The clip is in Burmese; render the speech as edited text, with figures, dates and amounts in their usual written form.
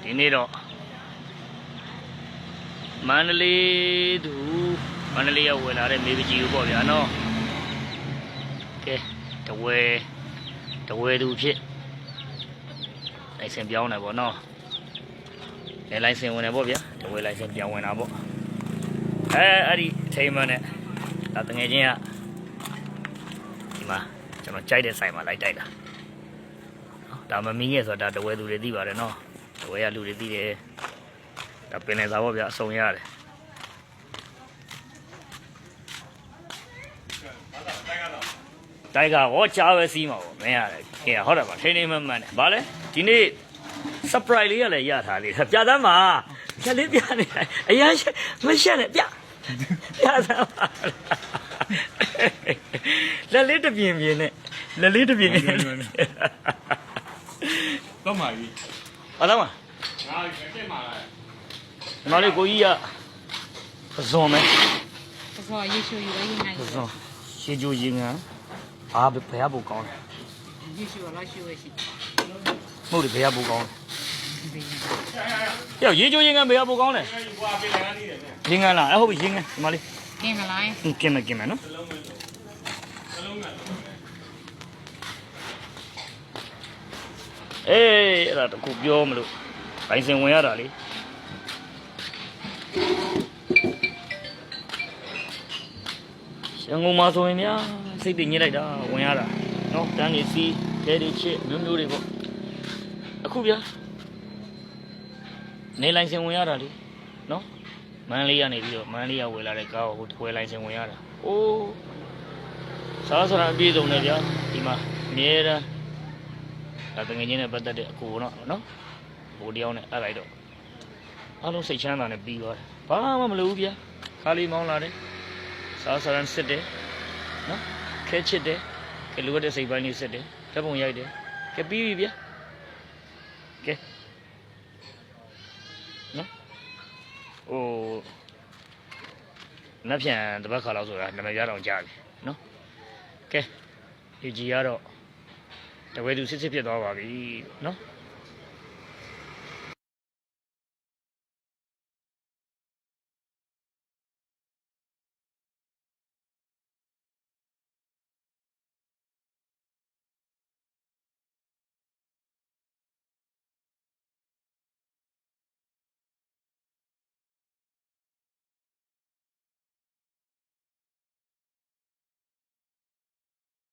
ဒီနေ့တော့မန္တလေးရောက်ဝင်လာတဲ့မေပကြီးကိုပေါ့ဗျာနော်ကဲတဝဲသူဖြစ်လိုင်စင်ပြောင်းတယ်ပေါ့နော်လိုင်စင်ဝင်တယ်ပေါ့ဗျာတဝဲလိုင်စင်ပြောင်းဝင်တာပေါ့အဲ့ဒီအချိန်မှနဲ့ဒါတငယ်ချင်းကဒီမှာကျွန်တော်ကြိုက်တဲ့ဆိုင်မှာလိုက်တိုက်တာဒါမမီးငယ်ဆိုတာတဝဲသူတွေသိပါတယ်နော်တဝဲရလူတွေသိတယ်ဒါပင်လယ်စာပေါ့ဗျာအစုံရတယ်တိုက်ကဟောကြားပဲစီးမှာပေါ့မင်းရတယ်ခင်ဗျာဟုတ်တယ်ပါထိနေမှန်တယ်ဗာလဲဒီနေ့ surprise လေးရလဲရထားလေးပြသမ်းပါဖြတ်လေးပြနေတယ်အရင်မရှက်နဲ့ပြသမ်းပါလက်လေးတပြင်းပြင်းနဲ့တော့မှာကြီးဟုတ်လားမငါတက်မှာလားဒီမလေးကိုကြီးကပဇွန်မဲပဇွန်ရေချိုယူလိုက်နိုင်ပဇွန်ရေချိုရင်ကဘယ်ရဖို့ကောင်းလဲရေချိုလားရှိဝဲရှိမဟုတ်တယ်ဘယ်ရဖို့ကောင်းလဲရေချိုရင်ကဘယ်ရဖို့ကောင်းလဲရင်ကလားဟုတ်ပြီရင်ကဒီမလေးကင်းမလားကင်းမယ်နော်အဲ့ဒါတခုပြောမလို့ဘိုင်စင်ဝင်ရတာလေရန်ကုန်မှာဆိုရင်များစိတ်တည်ညစ်လိုက်တာဝင်ရတာနော်တန်းနေစီးတဲတွေချစ်မျိုးတွေပေါ့အခုဗျာနေလိုင်စင်ဝင်ရတာလေနော်မန္တလေးကနေပြီးတော့မန္တလေးကဝယ်လာတဲ့ကားကိုဟိုလိုင်စင်ဝင်ရတာအိုးစားစရာအပြည့်စုံတယ်ဗျာဒီမှာအမြဲတမ်းဒါတငယ်ချင်းနဲ့ပတ်သက်တဲ့အကူနော်ဟိုတယောက်နဲ့အဲ့လိုက်တော့အားလုံးစိတ်ချမ်းသာနဲ့ပြီးသွားတယ်ဘာမှမလုပ်ဘူးဗျာခါလေးမောင်းလာတယ်စားစရန်စစ်တယ်နော်ခဲချစ်တယ်ကဲလူရတဲ့စိတ်ပိုင်းလေးစစ်တယ်ဓာတ်ပုံရိုက်တယ်ကဲပြီးပြီဗျာကဲနော်ဟိုနတ်ပြန်တပတ်ခါလောက်ဆိုတာနာမည်ရအောင်ကြားပြီနော်ကဲဒီကြီးကတော့တဝဲသူစစ်ဖြစ်သွားပါပြီနော်